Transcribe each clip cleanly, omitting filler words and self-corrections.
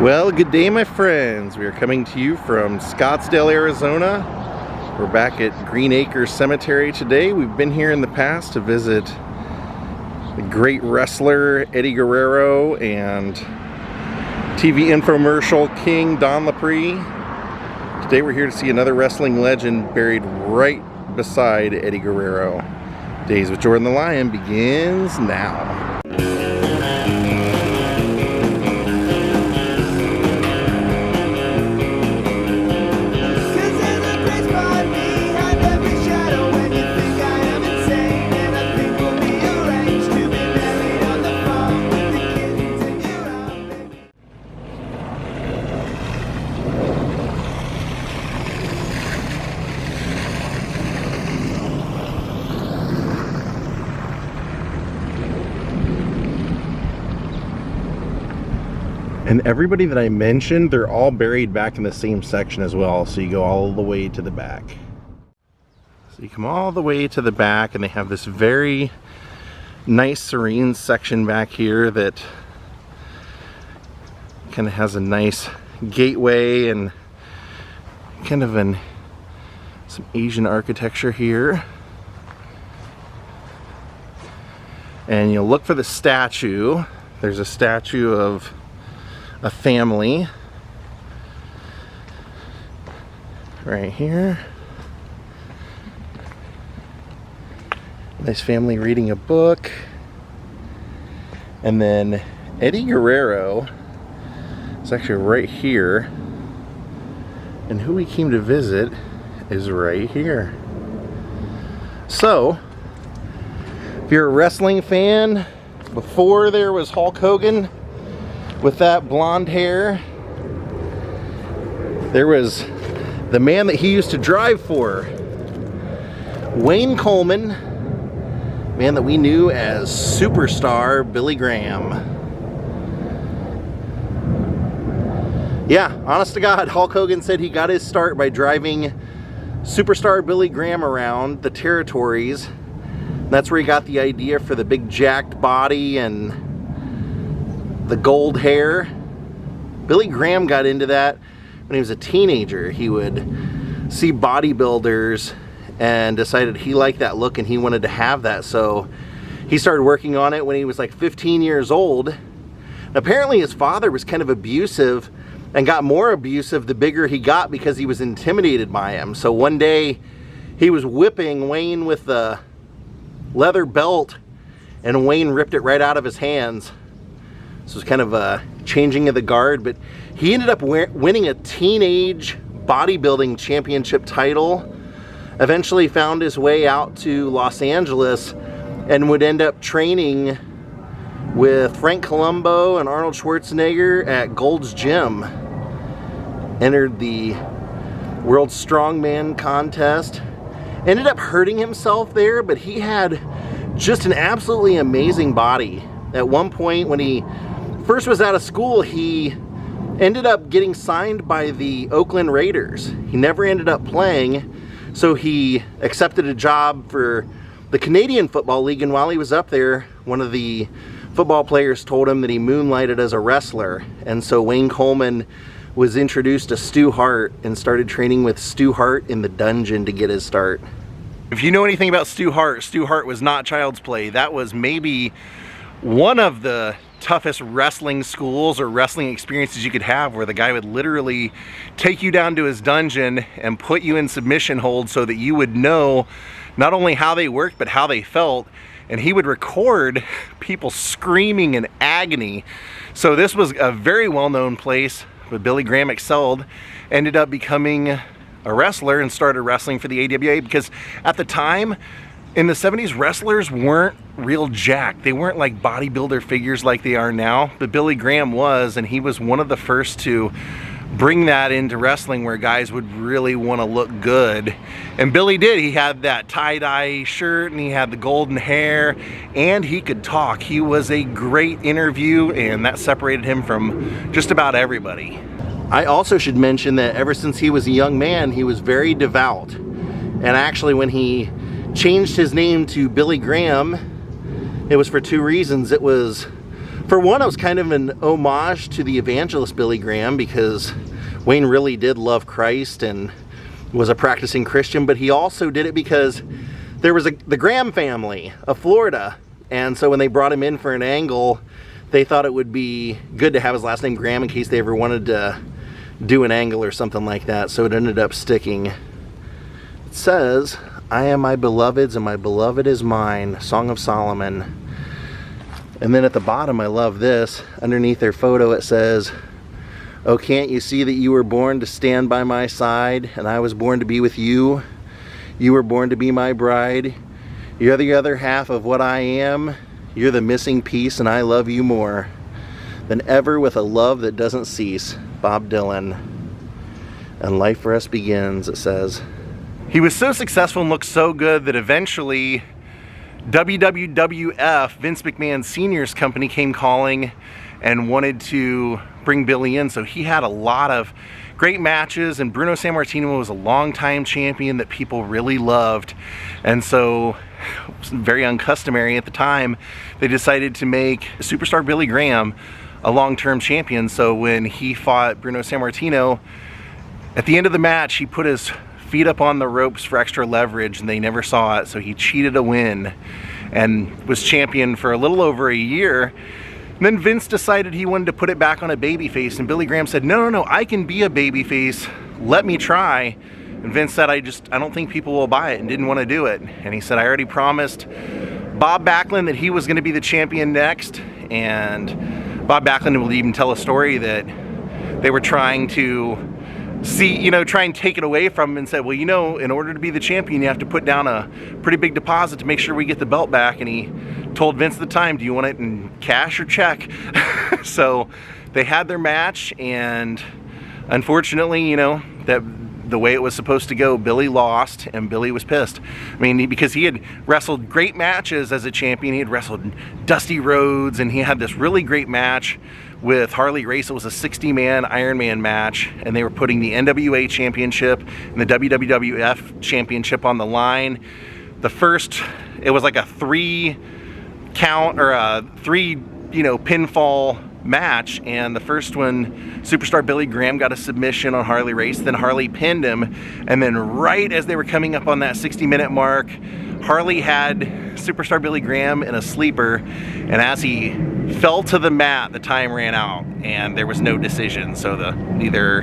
Well, good day, my friends. We are coming to you from Scottsdale, Arizona. We're back at Green Acre Cemetery today. We've been here in the past to visit the great wrestler Eddie Guerrero and TV infomercial king Don Lapre. Today we're here to see another wrestling legend buried right beside Eddie Guerrero. Daze with Jordan the Lion begins now. And everybody that I mentioned, they're all buried back in the same section as well. So you go all the way to the back. So you come all the way to the back and they have this very nice serene section back here that kind of has a nice gateway and kind of some Asian architecture here. And you'll look for the statue. There's a statue of a family right here. Nice family reading a book. And then Eddie Guerrero is actually right here. And who we came to visit is right here. So, if you're a wrestling fan, before there was Hulk Hogan with that blonde hair, there was the man that he used to drive for, Wayne Coleman, man that we knew as Superstar Billy Graham. Yeah, honest to God, Hulk Hogan said he got his start by driving Superstar Billy Graham around the territories. That's where he got the idea for the big jacked body and the gold hair. Billy Graham got into that when he was a teenager. He would see bodybuilders and decided he liked that look and he wanted to have that. So he started working on it when he was like 15 years old. And apparently his father was kind of abusive and got more abusive the bigger he got because he was intimidated by him. So one day he was whipping Wayne with the leather belt and Wayne ripped it right out of his hands. So it was kind of a changing of the guard, but he ended up winning a teenage bodybuilding championship title. Eventually found his way out to Los Angeles and would end up training with Frank Columbu and Arnold Schwarzenegger at Gold's Gym. Entered the World Strongman contest. Ended up hurting himself there, but he had just an absolutely amazing body. At one point when he first was out of school, he ended up getting signed by the Oakland Raiders. He never ended up playing, so he accepted a job for the Canadian Football League, and while he was up there, one of the football players told him that he moonlighted as a wrestler. And so Wayne Coleman was introduced to Stu Hart and started training with Stu Hart in the dungeon to get his start. If you know anything about Stu Hart was not child's play. That was maybe one of the toughest wrestling schools or wrestling experiences you could have, where the guy would literally take you down to his dungeon and put you in submission hold so that you would know not only how they worked but how they felt, and he would record people screaming in agony. So this was a very well-known place, but Billy Graham excelled, ended up becoming a wrestler and started wrestling for the AWA, because at the time in the 70s, wrestlers weren't real jacked. They weren't like bodybuilder figures like they are now, but Billy Graham was, and he was one of the first to bring that into wrestling, where guys would really want to look good. And Billy did. He had that tie-dye shirt and he had the golden hair and he could talk. He was a great interview, and that separated him from just about everybody. I also should mention that ever since he was a young man, he was very devout. And actually when he changed his name to Billy Graham, it was for two reasons. It was For one, it was kind of an homage to the evangelist Billy Graham, because Wayne really did love Christ and was a practicing Christian, but he also did it because there was the Graham family of Florida, and so when they brought him in for an angle, they thought it would be good to have his last name Graham in case they ever wanted to do an angle or something like that, so it ended up sticking. It says, "I am my beloved's and my beloved is mine," Song of Solomon. And then at the bottom, I love this. Underneath their photo, it says, "Oh, can't you see that you were born to stand by my side, and I was born to be with you? You were born to be my bride. You're the other half of what I am. You're the missing piece, and I love you more than ever with a love that doesn't cease." Bob Dylan. And life for us begins, it says. He was so successful and looked so good that eventually WWWF, Vince McMahon Sr.'s company, came calling and wanted to bring Billy in. So he had a lot of great matches, and Bruno Sammartino was a longtime champion that people really loved. And so, it was very uncustomary at the time, they decided to make Superstar Billy Graham a long-term champion. So when he fought Bruno Sammartino, at the end of the match, he put his feet up on the ropes for extra leverage, and they never saw it, so he cheated a win and was champion for a little over a year. And then Vince decided he wanted to put it back on a babyface, and Billy Graham said, no, I can be a babyface, let me try. And Vince said, I don't think people will buy it, and didn't want to do it. And he said, I already promised Bob Backlund that he was going to be the champion next. And Bob Backlund will even tell a story that they were trying to try and take it away from him, and said, well, in order to be the champion, you have to put down a pretty big deposit to make sure we get the belt back. And he told Vince at the time, do you want it in cash or check? So they had their match, and unfortunately, that the way it was supposed to go, Billy lost, and Billy was pissed. I mean, because he had wrestled great matches as a champion. He had wrestled Dusty Rhodes, and he had this really great match with Harley Race. It was a 60-man Iron Man match, and they were putting the NWA Championship and the WWWF Championship on the line. The first, it was like a 3-count or a 3, pinfall match, and the first one, Superstar Billy Graham got a submission on Harley Race, then Harley pinned him, and then right as they were coming up on that 60-minute mark, Harley had Superstar Billy Graham in a sleeper, and as he fell to the mat, the time ran out, and there was no decision. So neither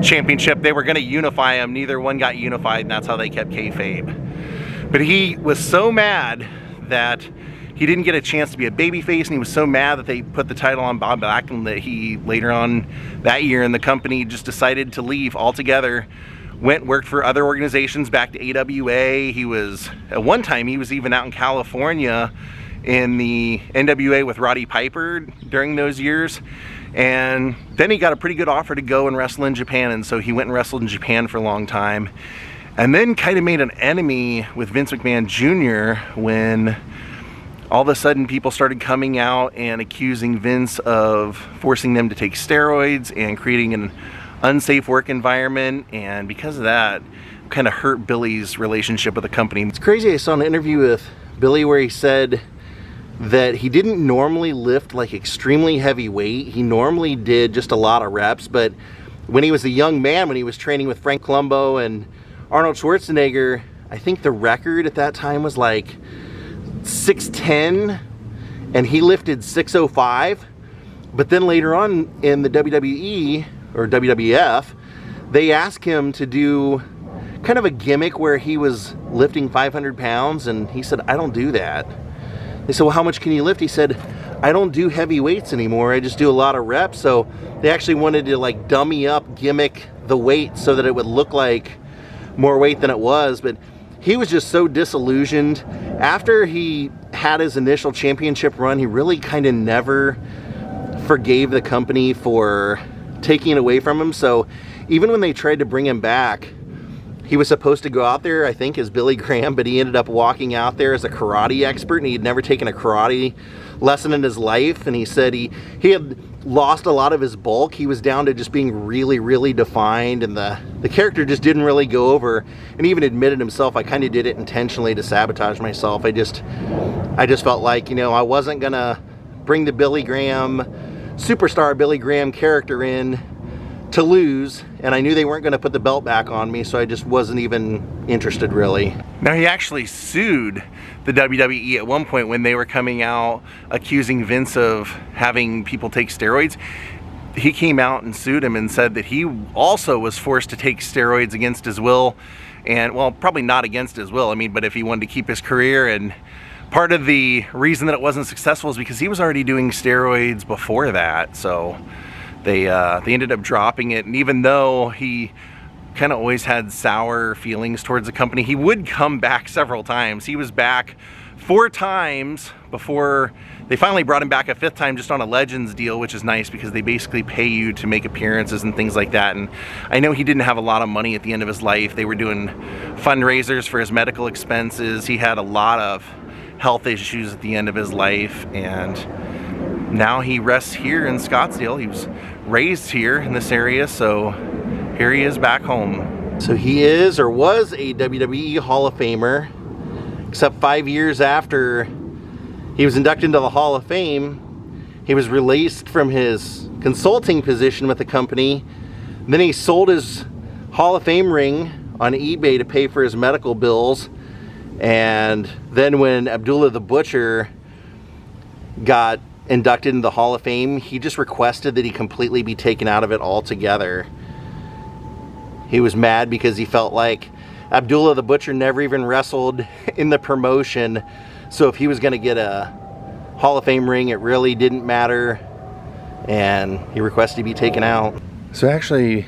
championship, they were going to unify them, neither one got unified, and that's how they kept kayfabe. But he was so mad that he didn't get a chance to be a babyface, and he was so mad that they put the title on Bob Backlund that he, later on that year in the company, just decided to leave altogether. Worked for other organizations, back to AWA. He was, at one time, he was even out in California in the NWA with Roddy Piper during those years. And then he got a pretty good offer to go and wrestle in Japan, and so he went and wrestled in Japan for a long time. And then kind of made an enemy with Vince McMahon Jr. when all of a sudden people started coming out and accusing Vince of forcing them to take steroids and creating an unsafe work environment, and because of that, kind of hurt Billy's relationship with the company. It's crazy, I saw an interview with Billy where he said that he didn't normally lift like extremely heavy weight. He normally did just a lot of reps, but when he was a young man, when he was training with Frank Columbo and Arnold Schwarzenegger, I think the record at that time was like 610, and he lifted 605. But then later on in the WWE or WWF, they asked him to do kind of a gimmick where he was lifting 500 pounds, and he said, I don't do that. They said, well, how much can you lift? He said, I don't do heavy weights anymore, I just do a lot of reps. So they actually wanted to like dummy up, gimmick the weight so that it would look like more weight than it was. But he was just so disillusioned. After he had his initial championship run, he really kind of never forgave the company for taking it away from him. So even when they tried to bring him back, he was supposed to go out there, I think, as Billy Graham, but he ended up walking out there as a karate expert, and he had never taken a karate lesson in his life. And he said he had lost a lot of his bulk. He was down to just being really, really defined, and the character just didn't really go over. And he even admitted himself, I kind of did it intentionally to sabotage myself. I just felt like, I wasn't gonna bring the Billy Graham, superstar Billy Graham character in to lose, and I knew they weren't going to put the belt back on me, so I just wasn't even interested really. Now, he actually sued the WWE at one point when they were coming out accusing Vince of having people take steroids. He came out and sued him and said that he also was forced to take steroids against his will, and well, probably not against his will, I mean, but if he wanted to keep his career. And part of the reason that it wasn't successful is because he was already doing steroids before that, so they ended up dropping it. And even though he kind of always had sour feelings towards the company, he would come back several times. He was back 4 times before they finally brought him back a 5th time, just on a Legends deal, which is nice because they basically pay you to make appearances and things like that. And I know he didn't have a lot of money at the end of his life. They were doing fundraisers for his medical expenses. He had a lot of health issues at the end of his life, and now he rests here in Scottsdale. He was raised here in this area, so here he is back home. So he is, or was, a WWE Hall of Famer, except 5 years after he was inducted into the Hall of Fame, he was released from his consulting position with the company. Then he sold his Hall of Fame ring on eBay to pay for his medical bills. And then when Abdullah the Butcher got inducted into the Hall of Fame, he just requested that he completely be taken out of it altogether. He was mad because he felt like Abdullah the Butcher never even wrestled in the promotion, so if he was going to get a Hall of Fame ring, it really didn't matter, and he requested to be taken out. So actually,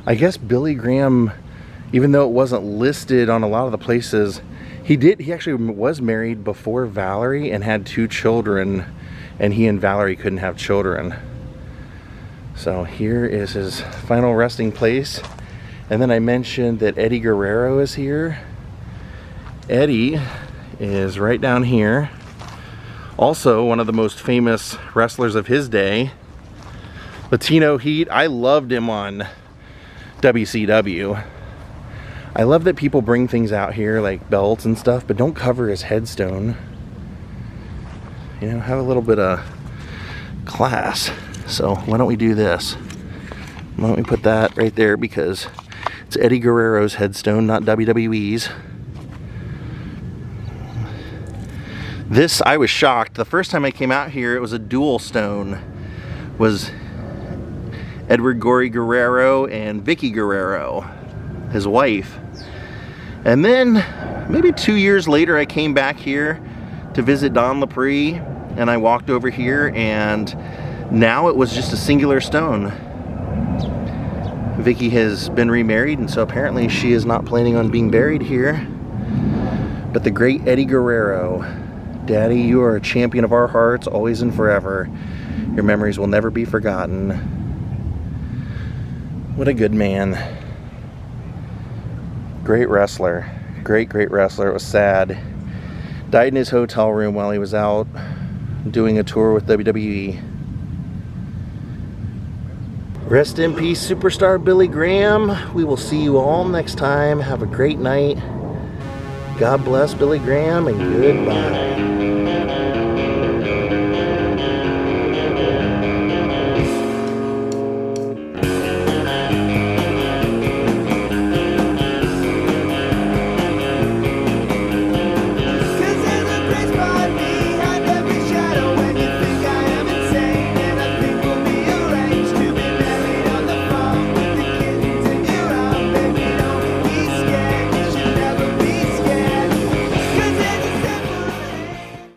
I guess Billy Graham, even though it wasn't listed on a lot of the places, he actually was married before Valerie and had 2 children, and he and Valerie couldn't have children. So here is his final resting place. And then I mentioned that Eddie Guerrero is here. Eddie is right down here. Also one of the most famous wrestlers of his day. Latino Heat. I loved him on WCW. I love that people bring things out here like belts and stuff, but don't cover his headstone. You know, have a little bit of class. So why don't we do this? Why don't we put that right there, because it's Eddie Guerrero's headstone, not WWE's. This, I was shocked. The first time I came out here, it was a dual stone. It was Edward Gory Guerrero and Vicky Guerrero, his wife. And then maybe 2 years later, I came back here to visit Don Lapre, and I walked over here, and now it was just a singular stone. Vicky has been remarried, and so apparently she is not planning on being buried here. But the great Eddie Guerrero, Daddy, you are a champion of our hearts, always and forever. Your memories will never be forgotten. What a good man. Great wrestler. Great wrestler. It was sad. Died in his hotel room while he was out doing a tour with WWE. Rest in peace, superstar Billy Graham. We will see you all next time. Have a great night. God bless Billy Graham, and goodbye.